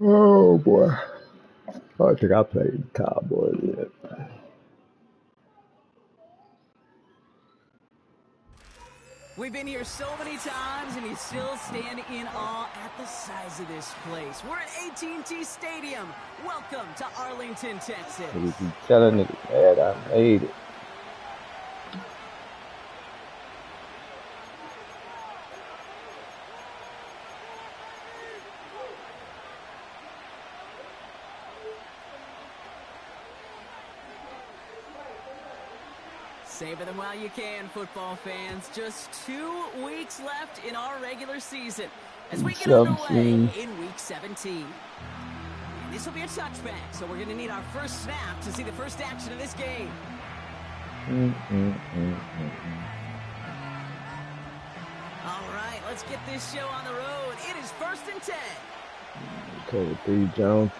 Oh boy. I think I played Cowboys yet. We've been here so many times, and you still stand in awe at the size of this place. We're at AT&T Stadium. Welcome to Arlington, Texas. You can tell a nigga, man, I made it. Savor them while you can, football fans. Just 2 weeks left in our regular season as we get underway in Week 17. And this will be a touchback, so we're going to need our first snap to see the first action of this game. All right, let's get this show on the road. It is 1st and 10. Cover 3 Jones.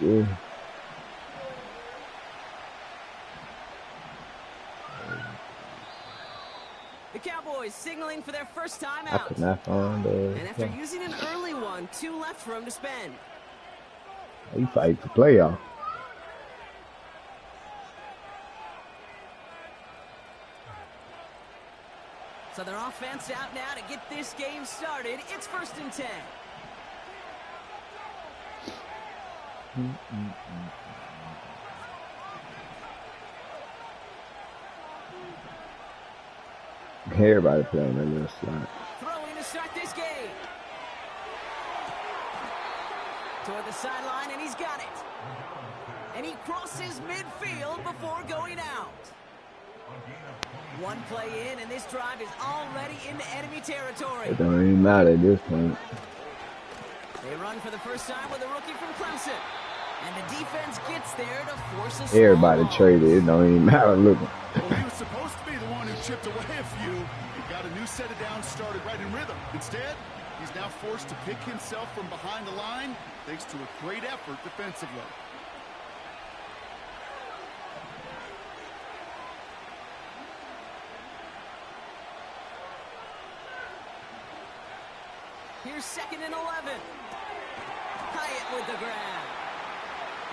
The Cowboys signaling for their first time out. I could not find and after using an early one, 2 left for him to spend. He fight for playoff. So their offense out now to get this game started. It's 1st and 10. Everybody playing that little slot. Throwing to start this game. Toward the sideline, and he's got it. And he crosses midfield before going out. One play in, and this drive is already into enemy territory. It don't even matter at this point. They run for the first time with a rookie from Clemson. And the defense gets there to force a Everybody traded. It don't even matter. Look. Well, he was supposed to be the one who chipped away a few. He got a new set of downs started right in rhythm. Instead, he's now forced to pick himself from behind the line thanks to a great effort defensively. Here's 2nd and 11. Hyatt with the grab.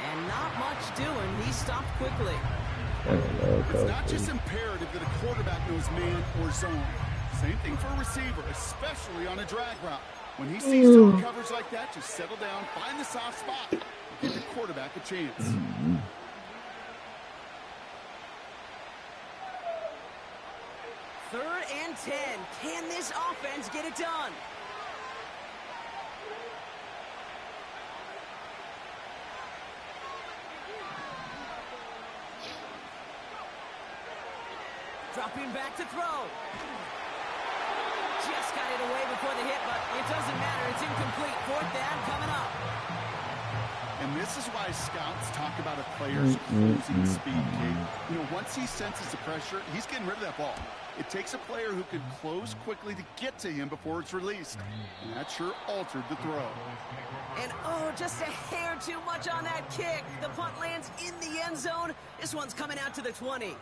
And not much doing. He stopped quickly. It's not just imperative that a quarterback knows man or zone. Same thing for a receiver, especially on a drag route. When he sees zone coverage like that, just settle down, find the soft spot, and give the quarterback a chance. Third and 10. Can this offense get it done? Dropping back to throw. Just got it away before the hit, but it doesn't matter. It's incomplete. 4th down coming up. And this is why scouts talk about a player's closing speed, Kate. You know, once he senses the pressure, he's getting rid of that ball. It takes a player who can close quickly to get to him before it's released. And that sure altered the throw. And, oh, just a hair too much on that kick. The punt lands in the end zone. This one's coming out to the 20.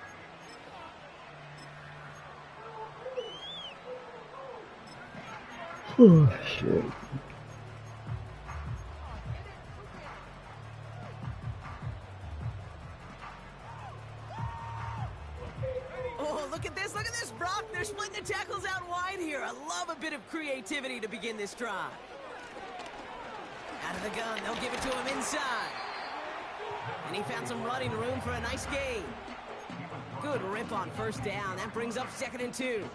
Oh, shit. Oh, look at this, Brock. They're splitting the tackles out wide here. I love a bit of creativity to begin this drive. Out of the gun, they'll give it to him inside. And he found some running room for a nice gain. Good rip on 1st down. That brings up 2nd and 2.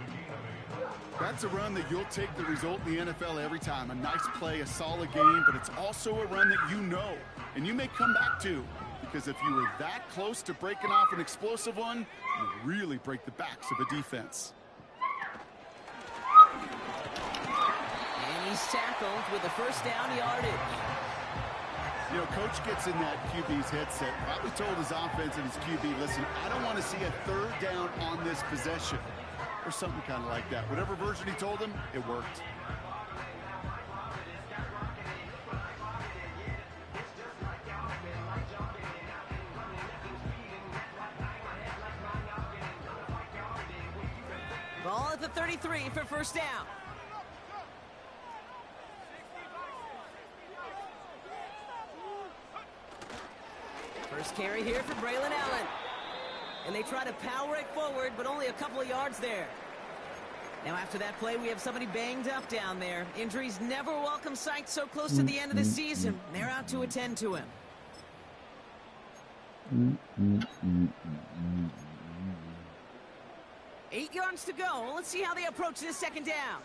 That's a run that you'll take the result in the NFL every time. A nice play, a solid game, but it's also a run that you know, and you may come back to. Because if you were that close to breaking off an explosive one, you really break the backs of a defense. And he's tackled with the 1st down yardage. You know, coach gets in that QB's headset, probably told his offense and his QB, listen, I don't want to see a 3rd down on this possession. Or something kind of like that. Whatever version he told him, it worked. Ball at the 33 for 1st down. First carry here for Braylon Allen. And they try to power it forward, but only a couple of yards there. Now after that play, we have somebody banged up down there. Injuries never a welcome sight so close to the end of the season. They're out to attend to him. 8 yards to go. Let's see how they approach this second down.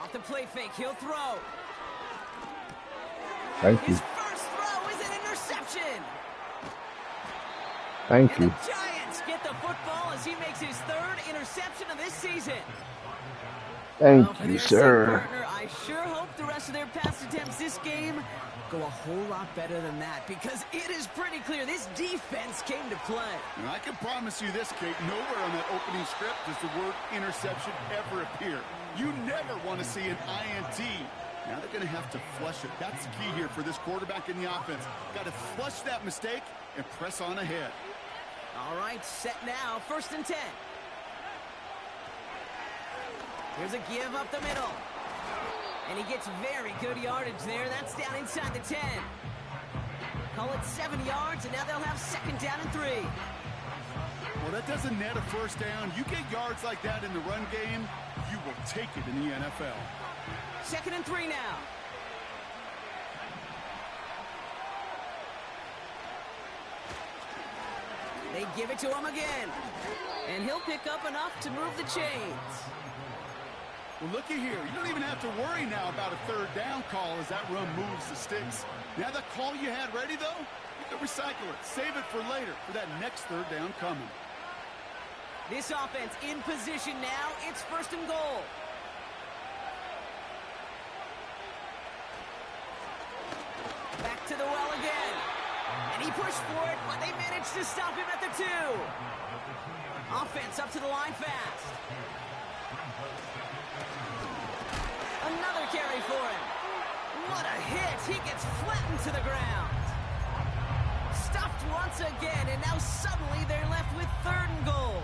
Off the play fake, he'll throw. Thank you. His first throw is an interception. Thank And you. the Giants get the football as he makes his third interception of this season. Thank Well, for you, their sir. partner, I sure hope the rest of their pass attempts this game go a whole lot better than that, because it is pretty clear this defense came to play. And I can promise you this, Kate, nowhere on that opening script does the word interception ever appear. You never want to see an INT. Now they're going to have to flush it. That's the key here for this quarterback in the offense. Got to flush that mistake and press on ahead. All right, set now, 1st and 10. Here's a give up the middle. And he gets very good yardage there. That's down inside the 10. Call it 7 yards, and now they'll have 2nd down and 3. Well, that doesn't net a first down. You get yards like that in the run game, you will take it in the NFL. 2nd and 3 now. They give it to him again. And he'll pick up enough to move the chains. Well, looky here. You don't even have to worry now about a 3rd down call as that run moves the sticks. Now that call you had ready, though, you can recycle it. Save it for later for that next 3rd down coming. This offense in position now. It's 1st and goal. Back to the well again. And he pushed for it, but they managed to stop him at the 2. Offense up to the line fast. Another carry for him. What a hit. He gets flattened to the ground. Stuffed once again, and now suddenly they're left with 3rd and goal.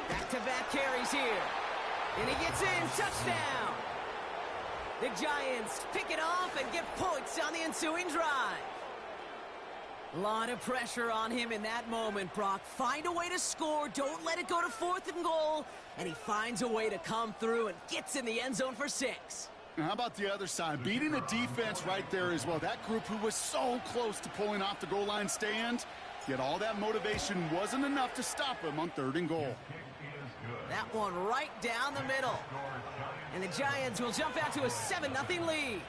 Back-to-back carries here. And he gets in. Touchdown. The Giants pick it off and get points on the ensuing drive. A lot of pressure on him in that moment, Brock. Find a way to score. Don't let it go to 4th and goal. And he finds a way to come through and gets in the end zone for 6. Now, how about the other side? Beating the defense right there as well. That group who was so close to pulling off the goal line stand, yet all that motivation wasn't enough to stop him on 3rd and goal. That one right down the middle. And the Giants will jump out to a 7-0 lead.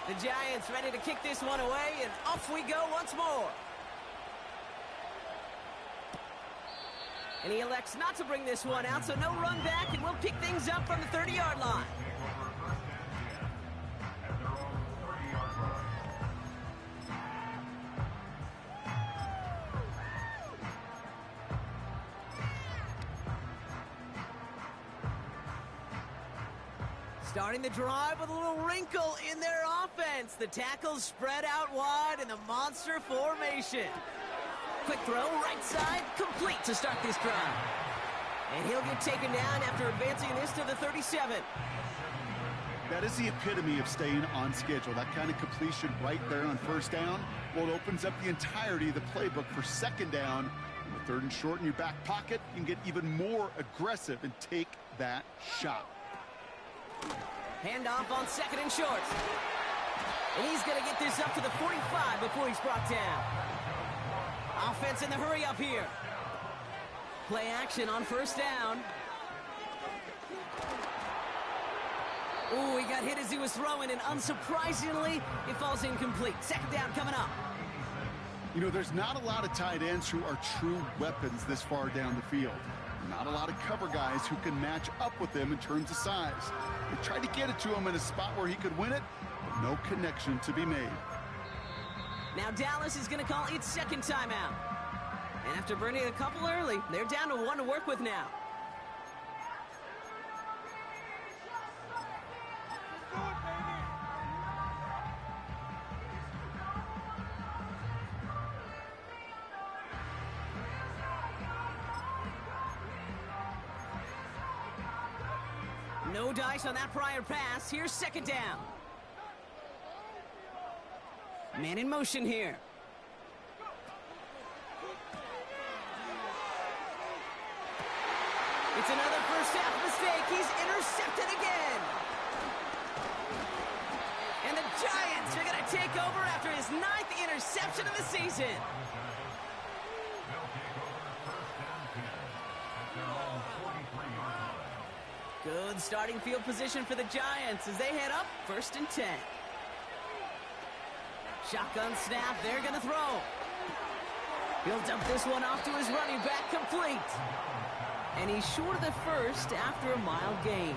The Giants ready to kick this one away, and off we go once more. And he elects not to bring this one out, so no run back, and we'll pick things up from the 30-yard line. Starting the drive with a little wrinkle in their offense. The tackles spread out wide in the monster formation. Quick throw, right side, complete to start this drive. And he'll get taken down after advancing this to the 37. That is the epitome of staying on schedule. That kind of completion right there on 1st down. Well, it opens up the entirety of the playbook for 2nd down. And with 3rd and short in your back pocket, you can get even more aggressive and take that shot. Handoff on 2nd and short. And he's going to get this up to the 45 before he's brought down. Offense in the hurry up here. Play action on 1st down. Ooh, he got hit as he was throwing, and unsurprisingly, it falls incomplete. 2nd down coming up. You know, there's not a lot of tight ends who are true weapons this far down the field. Not a lot of cover guys who can match up with them in terms of size. They tried to get it to him in a spot where he could win it, but no connection to be made. Now Dallas is going to call its 2nd timeout. And after burning a couple early, they're down to 1 to work with now. No dice on that prior pass. Here's second down. Man in motion here. It's another first half mistake. He's intercepted again. And the Giants are going to take over after his 9th interception of the season. Good starting field position for the Giants as they head up 1st and 10. Shotgun snap, they're going to throw. He'll dump this one off to his running back, complete. And he's short of the first after a mild gain.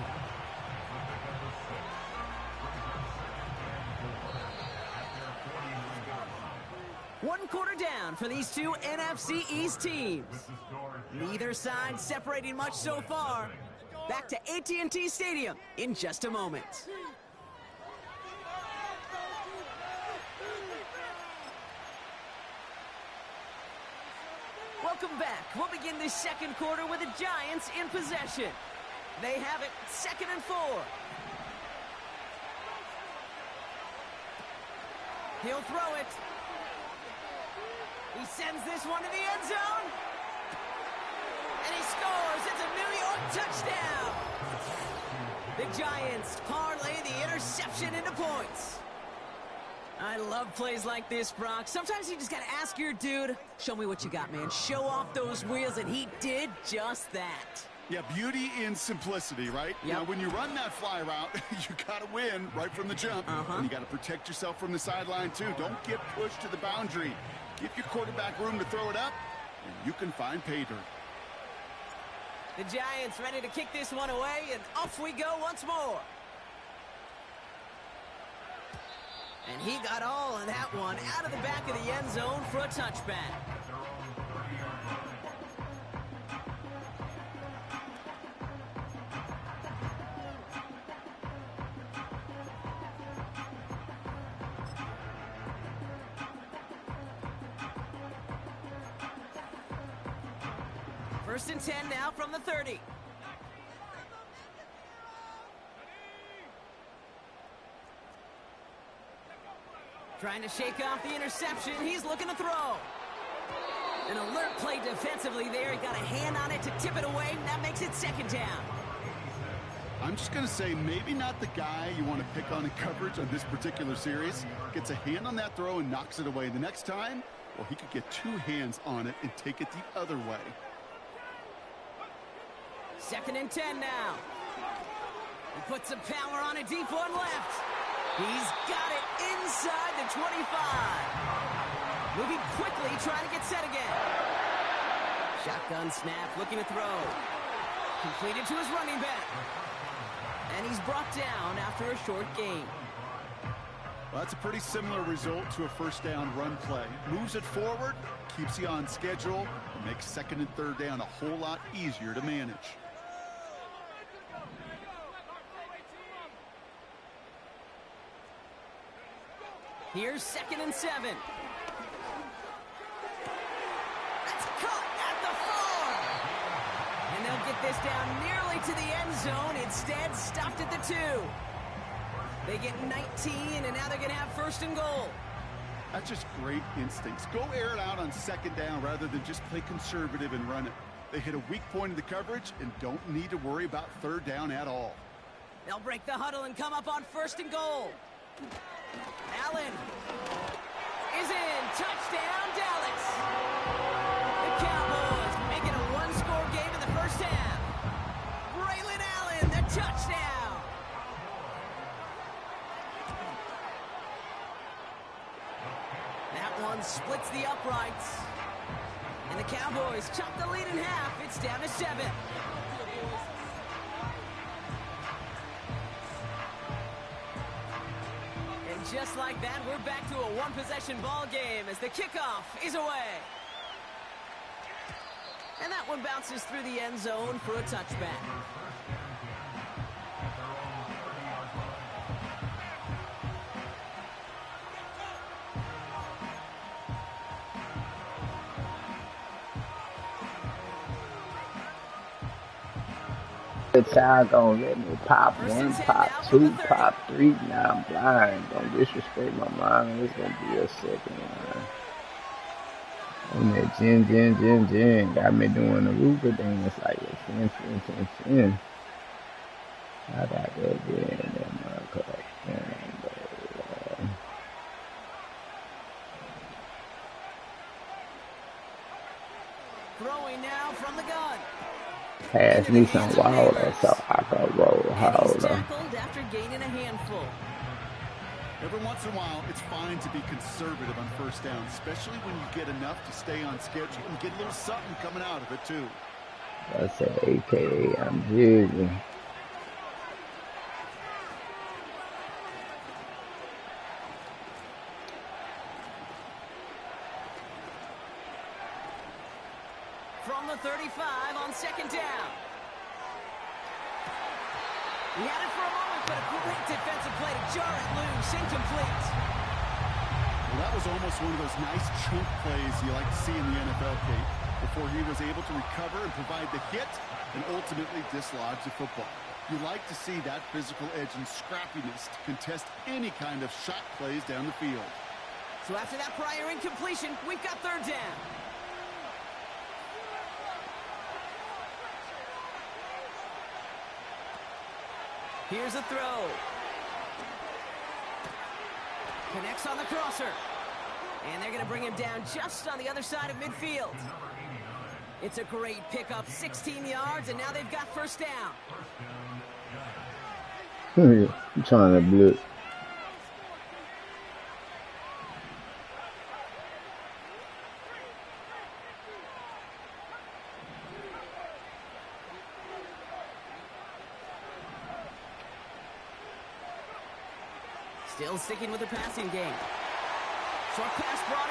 One quarter down for these two NFC East teams. Neither side separating much so far. Back to AT&T Stadium in just a moment. Welcome back. We'll begin this second quarter with the Giants in possession. They have it 2nd and 4. He'll throw it. He sends this one to the end zone. And he scores. It's a New York touchdown. The Giants parlay the interception into points. I love plays like this, Brock. Sometimes you just got to ask your dude, show me what you got, man. Show off those wheels, and he did just that. Yeah, beauty in simplicity, right? Yep. Now, when you run that fly route, you got to win right from the jump. And you got to protect yourself from the sideline, too. Don't get pushed to the boundary. Give your quarterback room to throw it up, and you can find pay dirt. The Giants ready to kick this one away, and off we go once more. And he got all of that one out of the back of the end zone for a touchback. First and 10 now from the 30. Trying to shake off the interception. He's looking to throw. An alert play defensively there. He got a hand on it to tip it away, and that makes it 2nd down. I'm just going to say maybe not the guy you want to pick on in coverage on this particular series. Gets a hand on that throw and knocks it away. The next time, well, he could get 2 hands on it and take it the other way. 2nd and 10 now. He puts some power on a deep one left. He's got it inside the 25. Moving quickly, trying to get set again. Shotgun snap, looking to throw. Completed to his running back. And he's brought down after a short gain. Well, that's a pretty similar result to a first down run play. Moves it forward, keeps you on schedule, and makes 2nd and 3rd down a whole lot easier to manage. Here's 2nd and 7. That's caught at the 4. And they'll get this down nearly to the end zone. Instead, stopped at the 2. They get 19, and now they're going to have 1st and goal. That's just great instincts. Go air it out on 2nd down rather than just play conservative and run it. They hit a weak point in the coverage and don't need to worry about 3rd down at all. They'll break the huddle and come up on 1st and goal. Allen is in. Touchdown, Dallas. The Cowboys make it a 1-score game in the first half. Braylon Allen, the touchdown. That one splits the uprights. And the Cowboys chop the lead in half. It's down to 7. Just like that, we're back to a one-possession ball game as the kickoff is away. And that one bounces through the end zone for a touchback. The child gonna let me pop First and one, 10 pop now from the two, 30. pop three. Now I'm blind. Don't disrespect my mom. It's gonna be a second one. On that Jen. Got me doing the Ruger dance like a 10. I got that Jen in that motherfucker. Throwing now from the gun. Pass Into the me hands some of water so Neighbors. I can roll And he's harder. tackled after gaining a handful. Every once in a while, it's fine to be conservative on first down, especially when you get enough to stay on schedule and get a little something coming out of it, too. I said, AKA, I'm jigging. From the 35 on second down. He had it for a moment, but a great defensive play to jar it loose. Incomplete. Well, that was almost one of those nice chunk plays you like to see in the NFL, Kate, before he was able to recover and provide the hit and ultimately dislodge the football. You like to see that physical edge and scrappiness to contest any kind of shot plays down the field. So after that prior incompletion, we've got third down. Here's a throw. Connects on the crosser. And they're going to bring him down just on the other side of midfield. It's a great pickup, 16 yards, and now they've got first down. I'm trying to blitz. Still sticking with the passing game. Short pass brought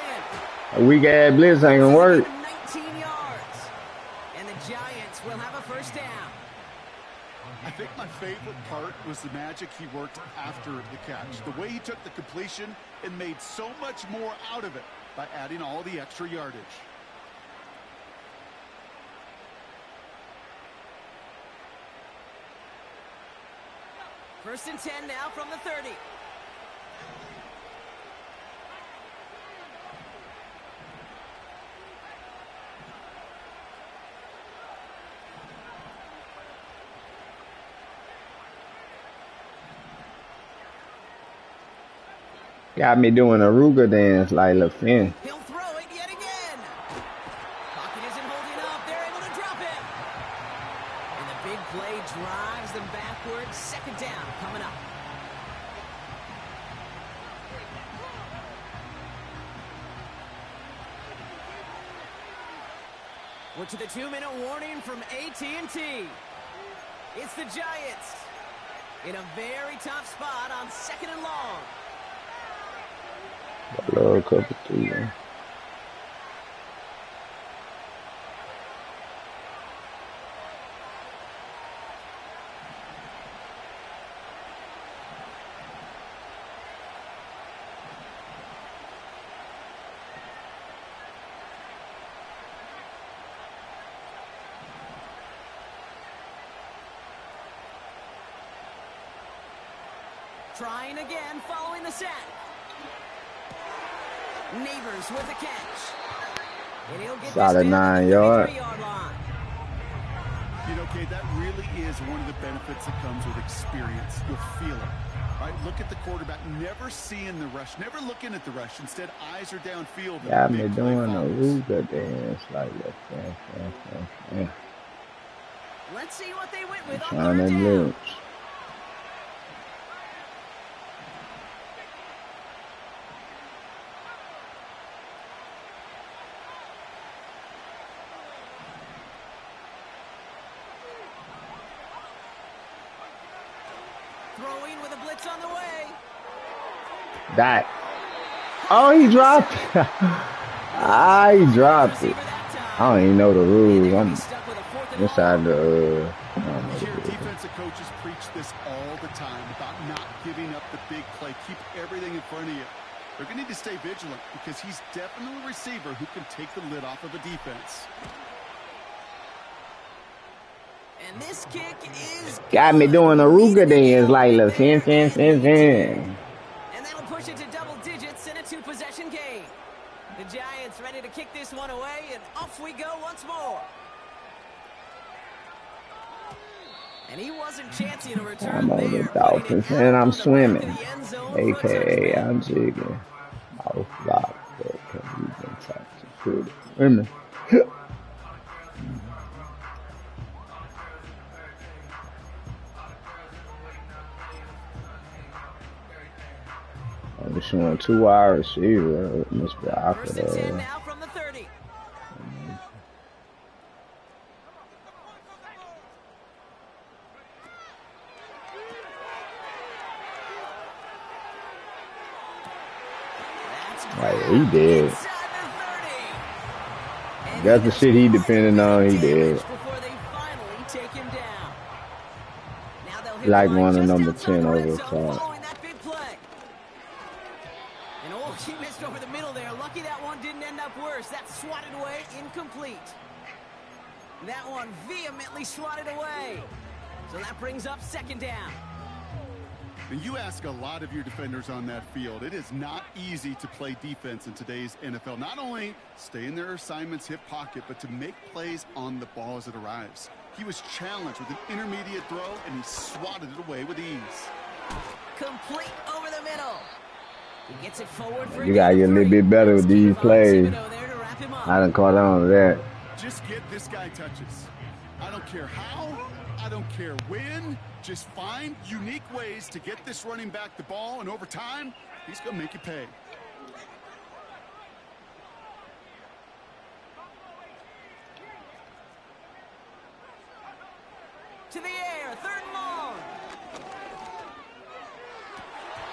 in. A weak ass blitz ain't gonna work. 19 yards. And the Giants will have a first down. I think my favorite part was the magic he worked after the catch. The way he took the completion and made so much more out of it by adding all the extra yardage. First and 10 now from the 30. Got me doing a Ruger dance like LaFin. He'll throw it yet again. Pocket isn't holding up. They're able to drop it. And the big play drives them backwards. Second down coming up. We're to the 2-minute warning from AT&T. It's the Giants in a very tough spot on second and long. I love a couple three, man. Trying again following the sack. Neighbors with a catch. And he'll get Solid this down to 9 the yard. 33-yard line. You know, Kate, that really is one of the benefits that comes with experience. You'll feel it. Right? Look at the quarterback, never seeing the rush, never looking at the rush. Instead, eyes are downfield. Got me doing a Ruger dance like LaFin. Let's see what they went with on Trying third to down. blitz. Throwing with a blitz on the way. That. Oh, he dropped. He dropped it. I don't even know the rules. I'm inside the. Here, defensive coaches preach this all the time about not giving up the big play. Keep everything in front of you. They're going to need to stay vigilant because he's definitely a receiver who can take the lid off of a defense. And this kick is Got me good. doing a Ruger Needed dance like the the kill right there, and he did. fin. And that'll push it to double digits in a 2-possession game. The Giants ready to kick this one away, and off we go once more. And he wasn't chancing a return I'm on the there, putting Dolphins it out and I'm on the back of swimming, the end zone for a aka touchback. I'm jigging. Mouth locked, but can we been talking to pretty women? I'm showing 2 hours receiver. It must be First and 10 awkward. now from the 30. Like, he dead. Inside the 30. And That's the shit he depending on. He dead. before they finally take him down. Now they'll hit Like the line one of just number outside 10 the over red the zone top. following that big play. And oh, he missed over the middle there. Lucky that one didn't end up worse. That's swatted away, incomplete. That one vehemently swatted away. So that brings up second down. And you ask a lot of your defenders on that field. It is not easy to play defense in today's NFL. Not only stay in their assignment's hip pocket, but to make plays on the ball as it arrives. He was challenged with an intermediate throw, and he swatted it away with ease. Complete over the middle. He gets it forward for You gotta get a little bit better with these plays. I done caught on to that. Just get this guy touches. I don't care how, I don't care when. Just find unique ways to get this running back the ball, and over time, he's going to make you pay. To the air, third and long.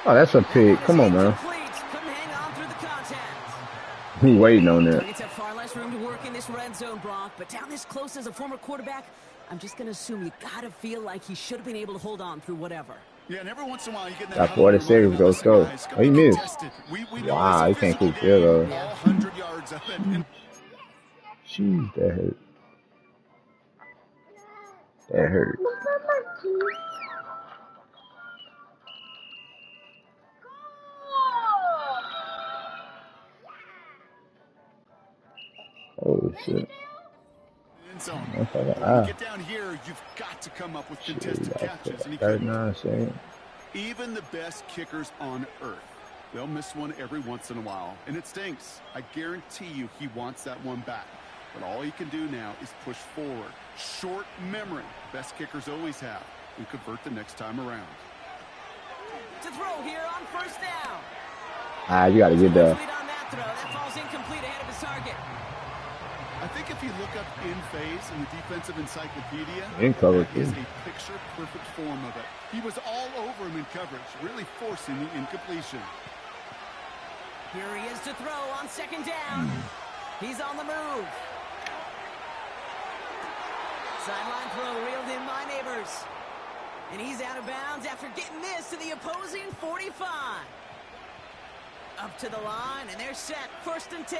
Oh, that's a pick. Come on, man. Couldn't hang on through the contact. He waiting on that. Targets have far less room to work in this red zone, Brock, but down this close as a former quarterback, I'm just going to assume you got to feel like he should have been able to hold on through whatever. Yeah, and every once in a while you get that. Got 40 seconds, go score. Oh, he missed. Wow, he can't keep field goal. 100 yards of it. Jeez, that hurt. That hurt. Oh, shit. When you get down here, you've got to come up with contested catches. And he couldn't. Even the best kickers on earth, they'll miss one every once in a while, and it stinks. I guarantee you he wants that one back. But all he can do now is push forward. Short memory. Best kickers always have. And convert the next time around. To throw here on first You down. got to get there. That falls incomplete ahead of his target. I think if you look up in phase in the defensive encyclopedia, that is a picture-perfect form of it. He was all over him in coverage, really forcing the incompletion. Here he is to throw on second down. He's on the move. Sideline throw reeled in by Neighbors. And he's out of bounds after getting this to the opposing 45. Up to the line, and they're set. First and 10.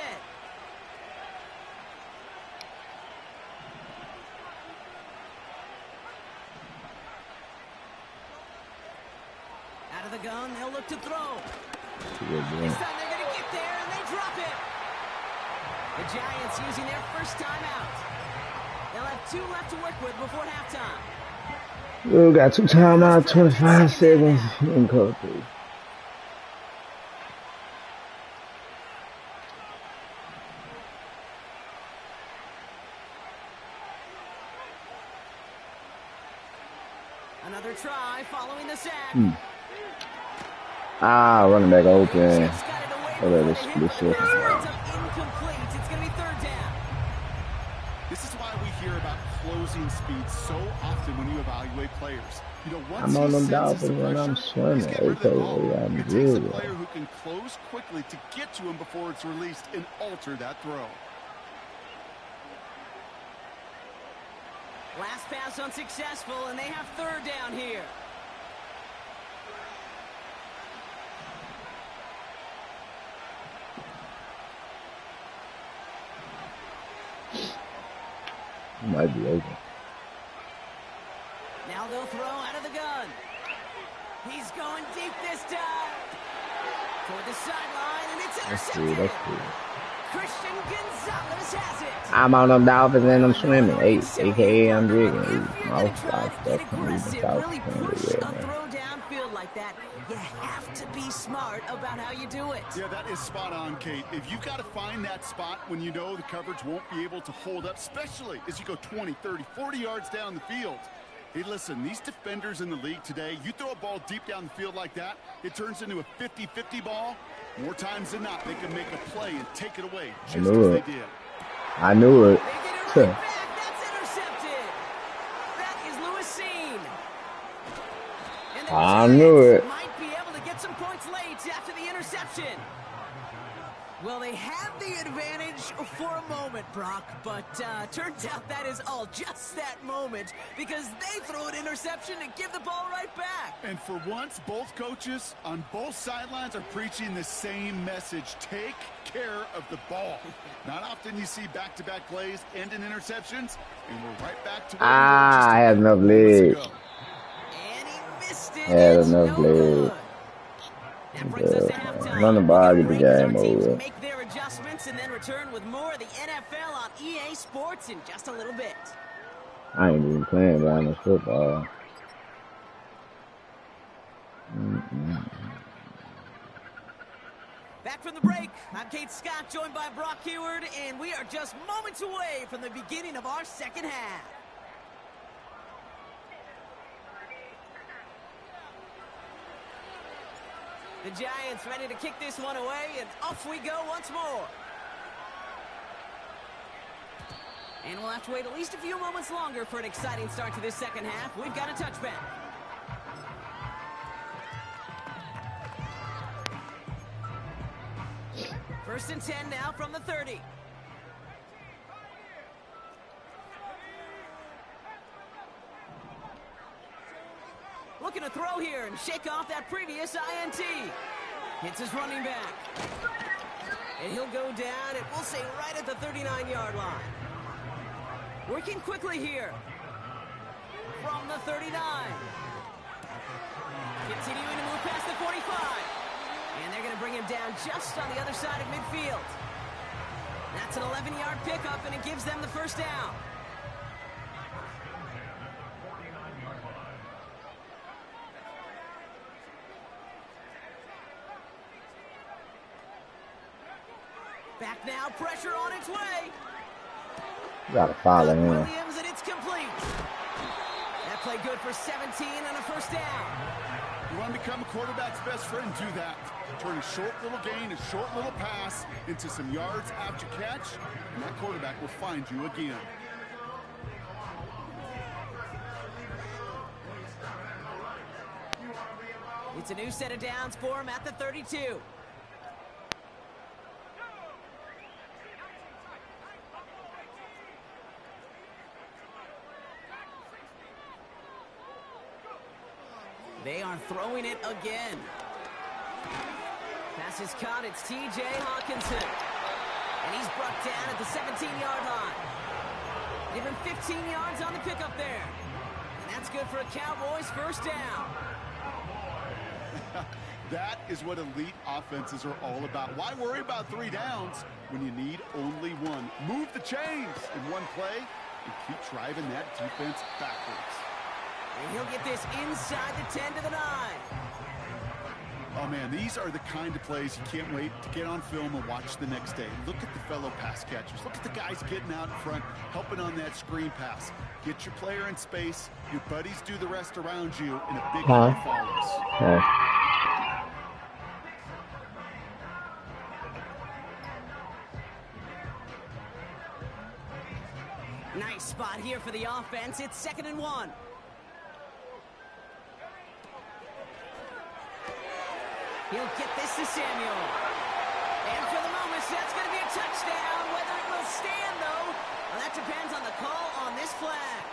Out of the gun, they'll look to throw. This time they're going to get there, and they drop it. The Giants using their first timeout. They'll have 2 left to work with before halftime. We got 2 timeouts, 25 seconds. Incomplete. Another try following the sack. Running back open. This incomplete. It's going to be third down. This is why we hear about closing speed so often when you evaluate players. You know, once I'm on them Dolphins when I'm swimming. it takes a player who can close quickly to get to him before it's released and alter that throw. Last pass unsuccessful, and they have third down here. Might be open. He'll throw out of the gun. He's going deep this time. Toward the sideline, and it's intercepted. That's cool. Christian Gonzalez has it. I'm on them Dolphins and I'm swimming. So AKA I'm jigging. if you're going to try to get Stuff. aggressive, really push a throw downfield like that, you have to be smart about how you do it. Yeah, that is spot on, Kate. If you've got to find that spot when you know the coverage won't be able to hold up, especially as you go 20, 30, 40 yards down the field. Hey, listen, these defenders in the league today, you throw a ball deep down the field like that, it turns into a 50-50 ball. More times than not, they can make a play and take it away, just as they did. I knew it. They get it right back. That's intercepted. That is Lewisine. And the I knew it. might be able to get some points late after the interception. Well, they had the advantage for a moment, Brock, but turns out that is all just that moment because they throw an interception and give the ball right back. And for once, both coaches on both sidelines are preaching the same message. Take care of the ball. Not often you see back-to-back plays end in interceptions, and we're right back to where we were just I had enough legs. And he missed it. Had It's enough no legs. good. That brings us to halftime. Run the ball, get the We're gonna game break as our teams over. make their adjustments and then return with more of the NFL on EA Sports in just a little bit. I ain't even playing behind this football. Back from the break, I'm Kate Scott, joined by Brock Heward, and we are just moments away from the beginning of our second half. The Giants ready to kick this one away, and off we go once more. And we'll have to wait at least a few moments longer for an exciting start to this second half. We've got a touchback. First and 10 now from the 30. Looking to throw here and shake off that previous INT. Hits his running back. And he'll go down, and we'll say right at the 39-yard line. Working quickly here. From the 39. Continuing to move past the 45. And they're going to bring him down just on the other side of midfield. That's an 11-yard pickup, and it gives them the first down. Back now, pressure on its way. You gotta follow him. Williams, and it's complete. That play good for 17 and a first down. You want to become a quarterback's best friend, do that. Turn a short little gain, a short little pass into some yards after catch, and that quarterback will find you again. It's a new set of downs for him at the 32. They are throwing it again. Pass is caught. It's T.J. Hawkinson. And he's brought down at the 17-yard line. Give him 15 yards on the pickup there. And that's good for a Cowboys first down. That is what elite offenses are all about. Why worry about 3 downs when you need only one? Move the chains in one play and keep driving that defense backwards. And he'll get this inside the 10 to the 9. Oh, man, these are the kind of plays you can't wait to get on film and watch the next day. Look at the fellow pass catchers. Look at the guys getting out in front, helping on that screen pass. Get your player in space. Your buddies do the rest around you, and a big play follows. Nice spot here for the offense. It's 2nd and 1. He'll get this to Samuel. And for the moment, that's going to be a touchdown. Whether it will stand, though, well, that depends on the call on this flag.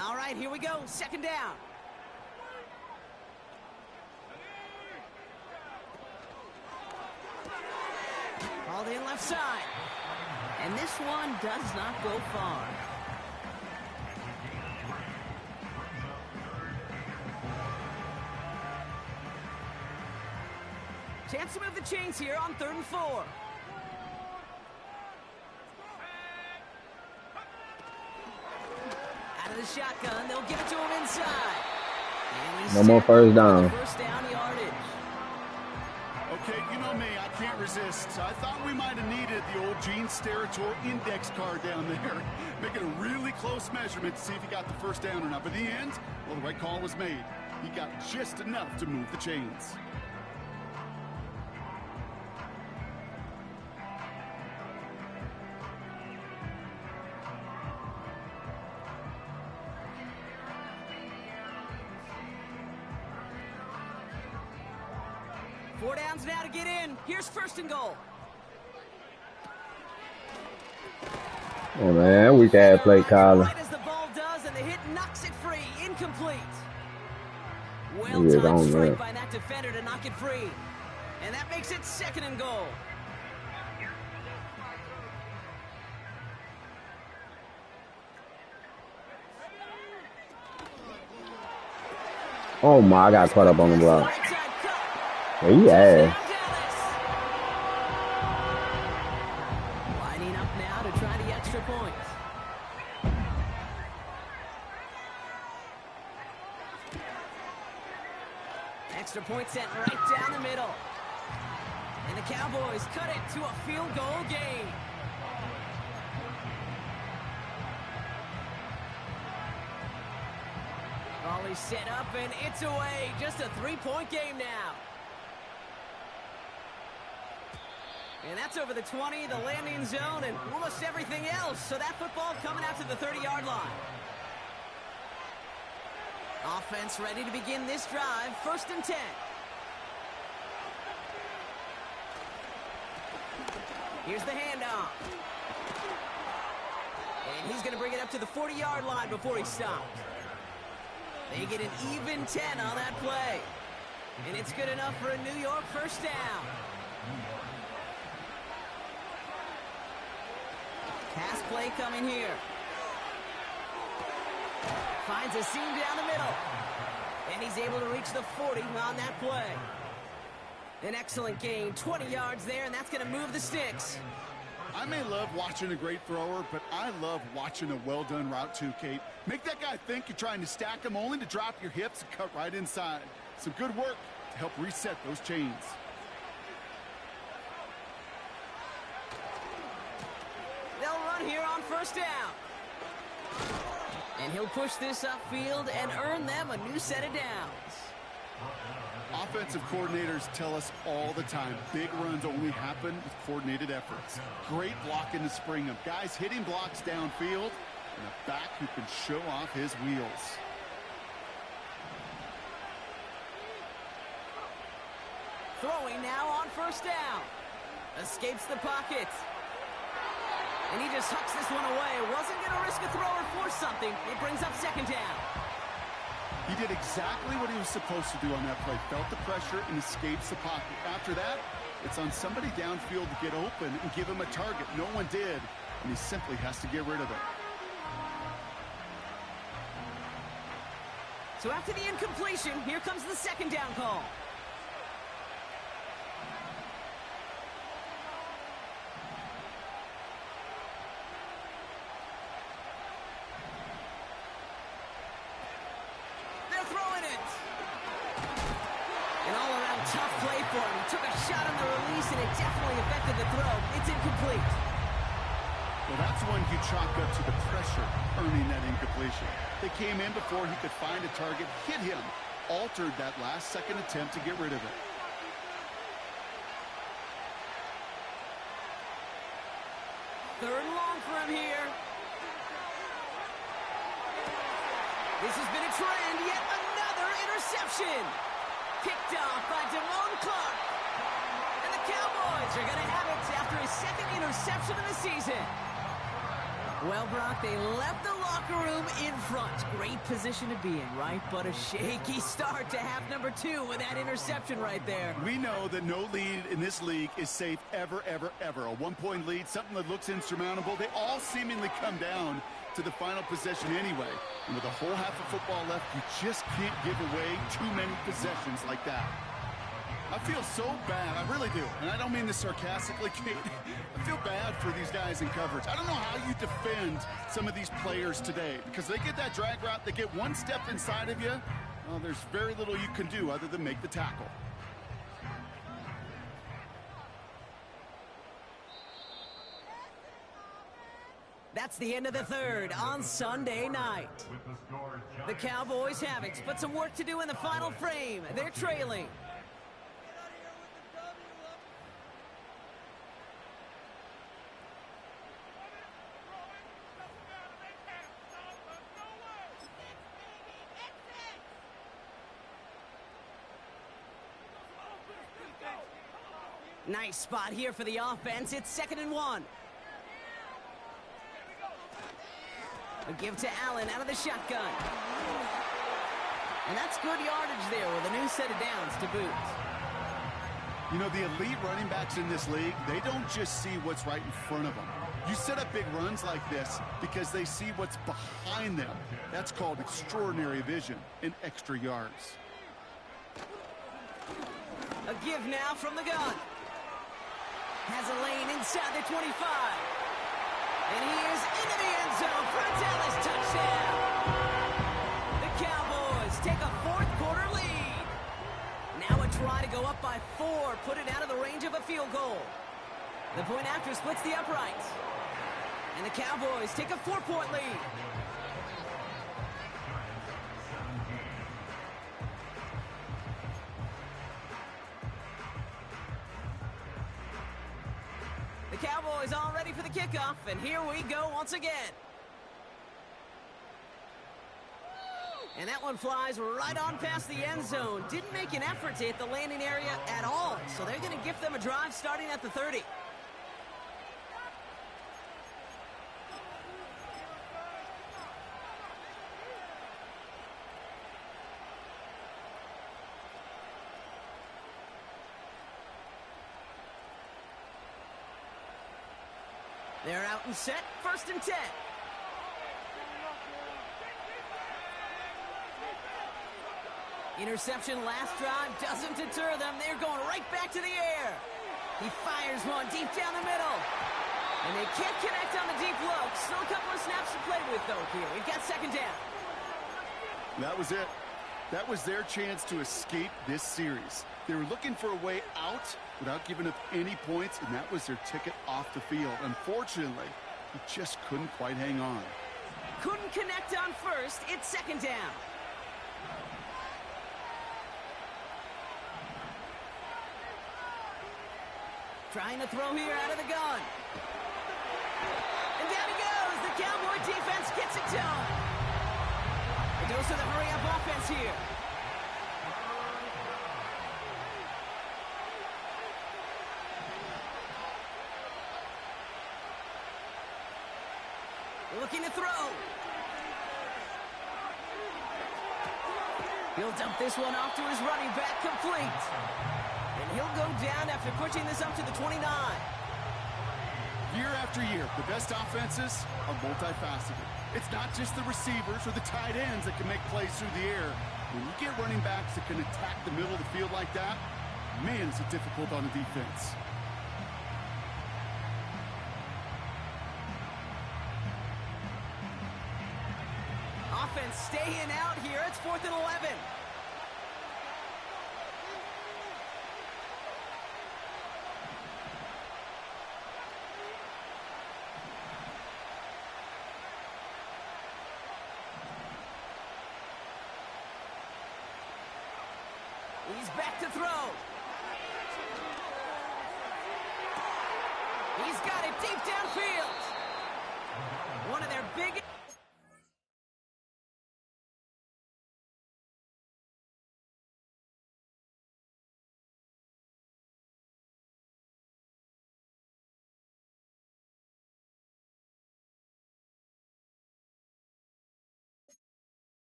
All right, here we go. 2nd down. in left side. And this one does not go far. Chance to move the chains here on 3rd and 4. Out of the shotgun, they'll give it to him inside. No more first down. First down yardage. Okay, you know me, I can't resist. I thought we might have needed the old Gene Steratore index card down there. Making a really close measurement to see if he got the first down or not. But in the end, well, the right call was made. He got just enough to move the chains. Four downs now to get in. Here's 1st and goal. Oh man, we can't play Colin. Right as the ball does, and the hit knocks it free. Incomplete. Well Yeah, timed strike by that defender to knock it free. And that makes it 2nd and goal. Oh my, I got caught up on the block. Where you at? Lining up now to try the extra point. Extra point sent right down the middle. And the Cowboys cut it to a field goal game. Volley set up, and it's away. Just a 3-point game now. And that's over the 20, the landing zone, and almost everything else. So that football coming out to the 30-yard line. Offense ready to begin this drive. 1st and 10. Here's the handoff. And he's going to bring it up to the 40-yard line before he stops. They get an even 10 on that play. And it's good enough for a New York first down. Pass play coming here. Finds a seam down the middle. And he's able to reach the 40 on that play. An excellent gain, 20 yards there, and that's going to move the sticks. I may love watching a great thrower, but I love watching a well-done route too, Kate. Make that guy think you're trying to stack him only to drop your hips and cut right inside. Some good work to help reset those chains. They'll run here on 1st down. And he'll push this upfield and earn them a new set of downs. Offensive coordinators tell us all the time, big runs only happen with coordinated efforts. Great blocking to spring them. Guys hitting blocks downfield, and a back who can show off his wheels. Throwing now on 1st down. Escapes the pocket. And he just hucks this one away. Wasn't going to risk a throw or force something. It brings up 2nd down. He did exactly what he was supposed to do on that play. Felt the pressure and escapes the pocket. After that, it's on somebody downfield to get open and give him a target. No one did, and he simply has to get rid of it. So after the incompletion, here comes the 2nd down call. Tough play for him. He took a shot on the release, and it definitely affected the throw. It's incomplete. Well, that's one you chalk up to the pressure earning that incompletion. They came in before he could find a target, hit him, altered that last-second attempt to get rid of it. Third and long for him here. This has been a trend. Yet another interception. Picked off by Damone Clark. And the Cowboys are going to have it after his 2nd interception of the season. Well, Brock, they left the locker locker room in front. Great position to be in, right? But a shaky start to half number 2 with that interception right there. We know that no lead in this league is safe ever, ever, ever. A one-point lead, something that looks insurmountable. They all seemingly come down to the final possession anyway. And with a whole half of football left, you just can't give away too many possessions like that. I feel so bad, I really do. And I don't mean this sarcastically, Kate. I feel bad for these guys in coverage. I don't know how you defend some of these players today because they get that drag route, they get one step inside of you. Well, there's very little you can do other than make the tackle. That's the end of the third on Sunday night. The Cowboys have it, but some work to do in the final frame. They're trailing. Nice spot here for the offense. It's 2nd and 1. A give to Allen out of the shotgun. And that's good yardage there with a new set of downs to boot. You know, the elite running backs in this league, they don't just see what's right in front of them. You set up big runs like this because they see what's behind them. That's called extraordinary vision and extra yards. A give now from the gun. Has a lane inside the 25. And he is into the end zone for a Dallas touchdown. The Cowboys take a fourth-quarter lead. Now a try to go up by 4, put it out of the range of a field goal. The point after splits the uprights. And the Cowboys take a 4-point lead. The Cowboys all ready for the kickoff, and here we go once again. And that one flies right on past the end zone. Didn't make an effort to hit the landing area at all, so they're going to gift them a drive starting at the 30. They're out and set, 1st and 10. Interception last drive doesn't deter them. They're going right back to the air. He fires one deep down the middle. And they can't connect on the deep look. Still a couple of snaps to play with, though, here. We've got 2nd down. That was it. That was their chance to escape this series. They were looking for a way out without giving up any points, and that was their ticket off the field. Unfortunately, he just couldn't quite hang on. Couldn't connect on 1st. It's 2nd down. Trying to throw here out of the gun. And down he goes. The Cowboy defense gets it done. A dose of the hurry-up offense here. Looking to throw. He'll dump this one off to his running back, complete. And he'll go down after pushing this up to the 29. Year after year, the best offenses are multifaceted. It's not just the receivers or the tight ends that can make plays through the air. When you get running backs that can attack the middle of the field like that, man, is it difficult on the defense. Offense staying out here. It's 4th and 11. He's back to throw. He's got it deep downfield. One of their biggest.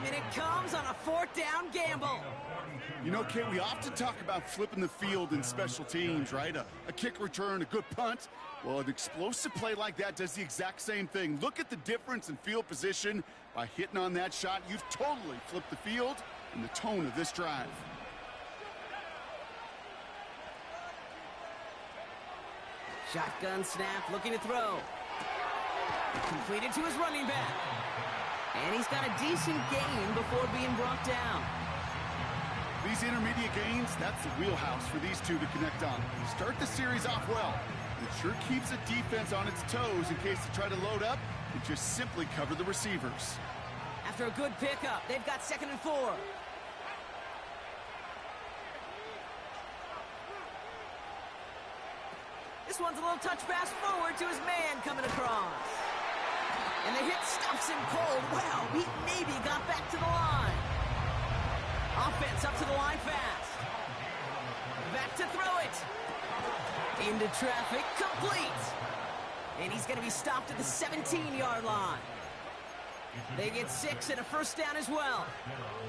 time, and it comes on a 4th down gamble. You know, Kate, we often talk about flipping the field in special teams, right? A kick return, a good punt. Well, an explosive play like that does the exact same thing. Look at the difference in field position. By hitting on that shot, you've totally flipped the field and the tone of this drive. Shotgun snap, looking to throw. Completed to his running back. And he's got a decent gain before being brought down. These intermediate gains, that's the wheelhouse for these two to connect on. Start the series off well. It sure keeps the defense on its toes in case they try to load up and just simply cover the receivers. After a good pickup, they've got 2nd and 4. This one's a little touch pass forward to his man coming across. And the hit stops him cold. Wow, he maybe got back to the line. Offense up to the line fast. Back to throw it. Into traffic, complete. And he's going to be stopped at the 17-yard line. They get 6 and a 1st down as well.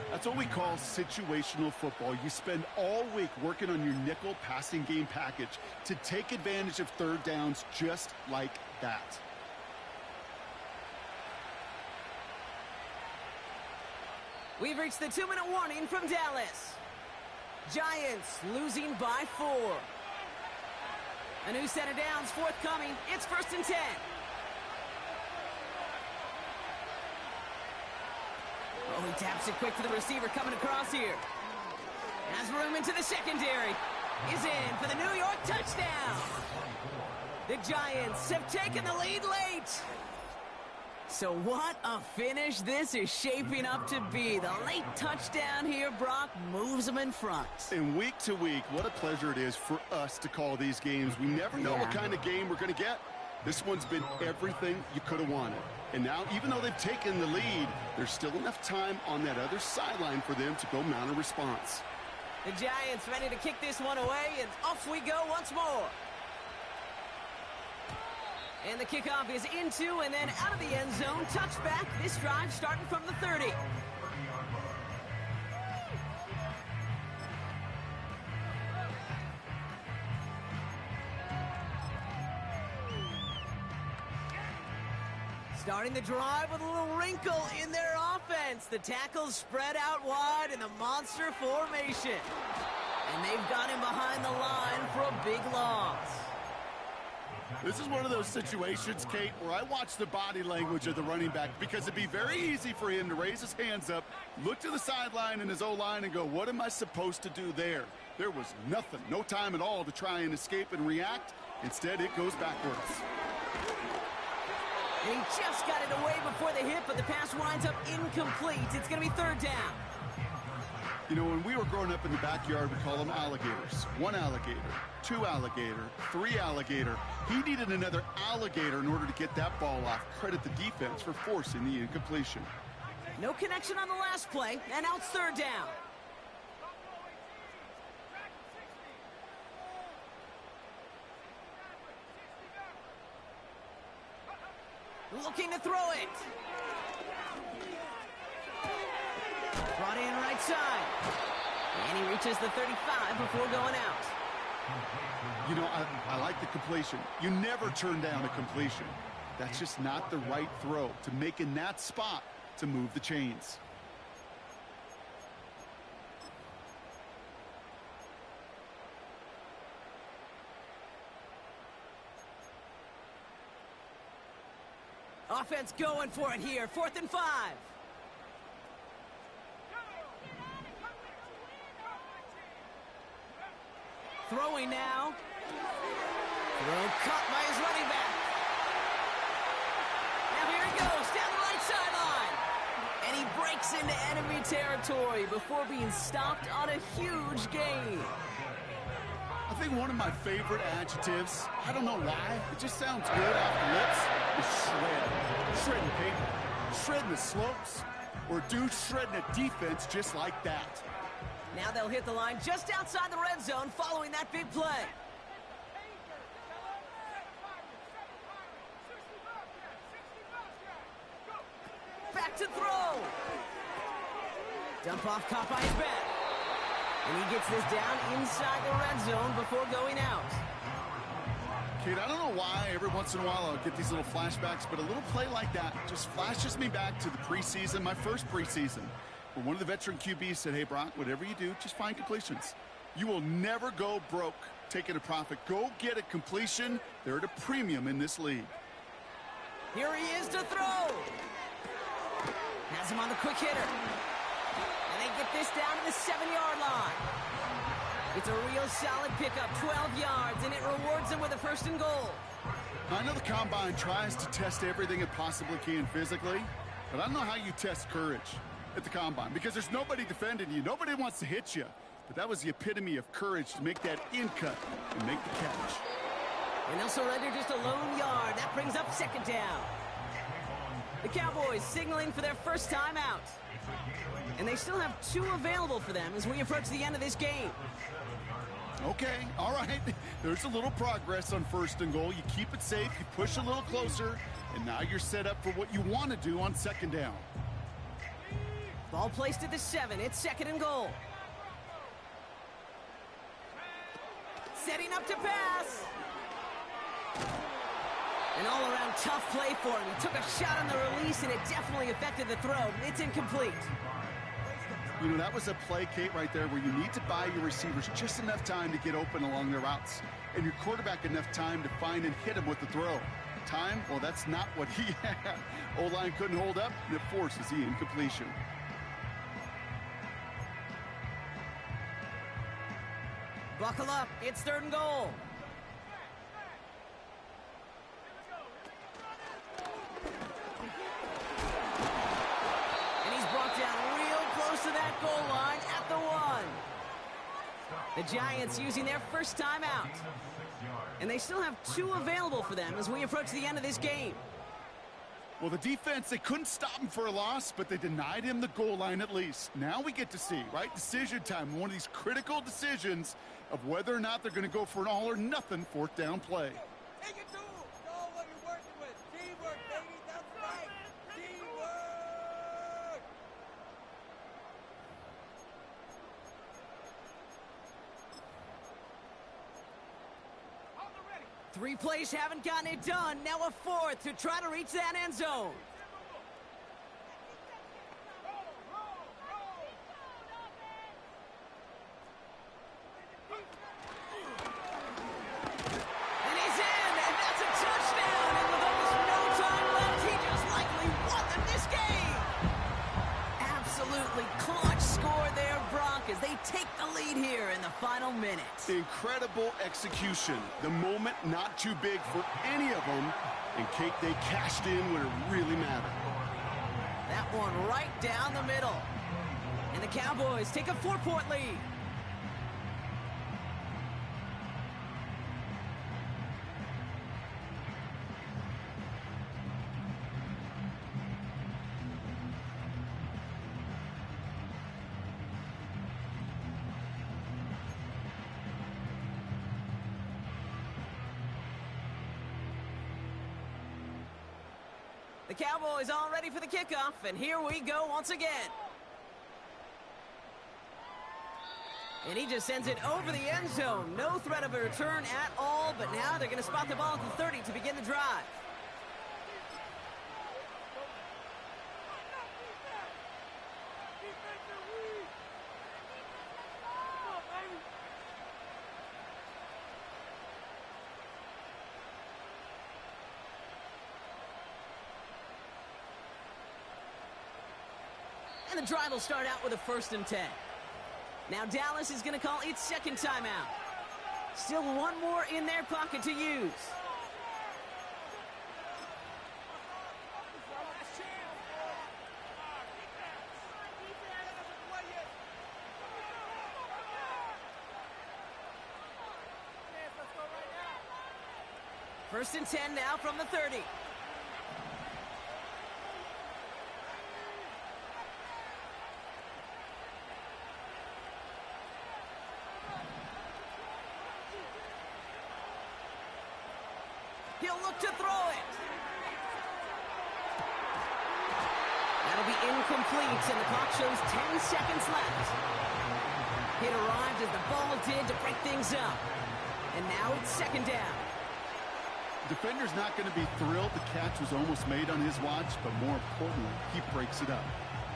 That's what we call situational football. You spend all week working on your nickel passing game package to take advantage of 3rd downs just like that. We've reached the 2-minute warning from Dallas. Giants losing by 4. A new set of downs forthcoming. It's 1st and 10. Oh, he taps it quick to the receiver coming across here. Has room into the secondary. Is in for the New York touchdown. The Giants have taken the lead late. So what a finish this is shaping up to be. The late touchdown here, Brock, moves them in front. And week to week, what a pleasure it is for us to call these games. We never know what kind of game we're going to get. This one's been everything you could have wanted. And now, even though they've taken the lead, there's still enough time on that other sideline for them to go mount a response. The Giants ready to kick this one away, and off we go once more. And the kickoff is into and then out of the end zone. Touchback. This drive starting from the 30. Starting the drive with a little wrinkle in their offense. The tackles spread out wide in the monster formation. And they've got him behind the line for a big loss. This is one of those situations, Kate, where I watch the body language of the running back because it'd be very easy for him to raise his hands up, look to the sideline and his O-line and go, what am I supposed to do there? There was nothing, no time at all to try and escape and react. Instead, it goes backwards. And he just got it away before the hit, but the pass winds up incomplete. It's going to be 3rd down. You know, when we were growing up in the backyard, we call them alligators. 1 alligator, 2 alligator, 3 alligator. He needed another alligator in order to get that ball off. Credit the defense for forcing the incompletion. No connection on the last play, and now it's 3rd down. Looking to throw it. Brought in right side. And he reaches the 35 before going out. You know, I like the completion. You never turn down a completion. That's just not the right throw to make in that spot to move the chains. Offense going for it here. 4th and 5. Throwing now. Throw caught by his running back. Now here he goes down the right sideline. And he breaks into enemy territory before being stopped on a huge gain. I think one of my favorite adjectives, I don't know why, it just sounds good off the lips, is shred. Shredding paper, shredding the slopes, or dude shredding a defense just like that. Now they'll hit the line just outside the red zone following that big play. Back to throw. Dump off caught by his back. And he gets this down inside the red zone before going out. Kate, I don't know why every once in a while I'll get these little flashbacks, but a little play like that just flashes me back to the preseason, my first preseason, where one of the veteran QBs said, hey, Brock, whatever you do, just find completions. You will never go broke taking a profit. Go get a completion. They're at a premium in this league. Here he is to throw. Has him on the quick hitter. And they get this down to the 7-yard line. It's a real solid pickup, 12 yards, and it rewards them with a 1st and goal. I know the Combine tries to test everything it possibly can physically, but I don't know how you test courage at the Combine, because there's nobody defending you. Nobody wants to hit you. But that was the epitome of courage to make that in cut and make the catch. And they'll surrender just a lone yard. That brings up 2nd down. The Cowboys signaling for their first time out. And they still have 2 available for them as we approach the end of this game. Okay, all right. There's a little progress on 1st and goal. You keep it safe, you push a little closer, and now you're set up for what you want to do on 2nd down. Ball placed at the 7. It's 2nd and goal. Setting up to pass. An all-around tough play for him. He took a shot on the release, and it definitely affected the throw. It's incomplete. You know, that was a play, Kate, right there, where you need to buy your receivers just enough time to get open along their routes, and your quarterback enough time to find and hit him with the throw. Time? Well, that's not what he had. O-line couldn't hold up, and it forces the incompletion. Buckle up. It's 3rd and goal. And he's brought down real close to that goal line at the 1. The Giants using their first time out. And they still have 2 available for them as we approach the end of this game. Well, the defense, they couldn't stop him for a loss, but they denied him the goal line at least. Now we get to see, right? Decision time, one of these critical decisions of whether or not they're going to go for an all-or-nothing 4th down play. Take it to him. It's all what you're working with. Teamwork, baby. That's right. Teamwork. 3 plays haven't gotten it done. Now a 4th to try to reach that end zone. And he's in, and that's a touchdown. And with almost no time left, he just likely won them this game. Absolutely clutch score there, Brock, as they take the lead here in the final minutes. Incredible execution. The moment not too big for any of them. And, Kate, they cashed in when it really mattered. That one right down the middle. And the Cowboys take a 4-point lead. The Cowboys all ready for the kickoff, and here we go once again. And he just sends it over the end zone. No threat of a return at all, but now they're going to spot the ball at the 30 to begin the drive. And the drive will start out with a 1st and 10. Now Dallas is going to call its 2nd timeout. Still 1 more in their pocket to use. First and 10 now from the 30. He'll look to throw it. That'll be incomplete, and the clock shows 10 seconds left. It arrived as the ball did to break things up. And now it's second down. Defender's not going to be thrilled the catch was almost made on his watch, but more importantly, he breaks it up.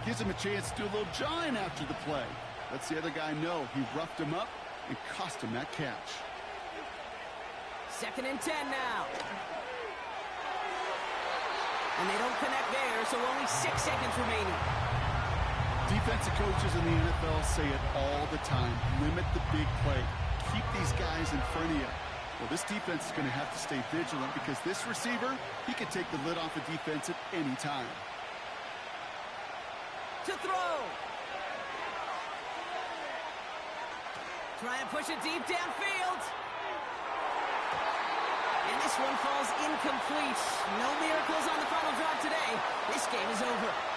Gives him a chance to do a little jawing after the play. Lets the other guy know he roughed him up and cost him that catch. 2nd and 10 now. And they don't connect there, so only 6 seconds remaining. Defensive coaches in the NFL say it all the time. Limit the big play. Keep these guys in front of you. Well, this defense is going to have to stay vigilant because this receiver, he can take the lid off a defense at any time. To throw. Try and push it deep downfield. And this one falls incomplete. No miracles on the final drive today. This game is over.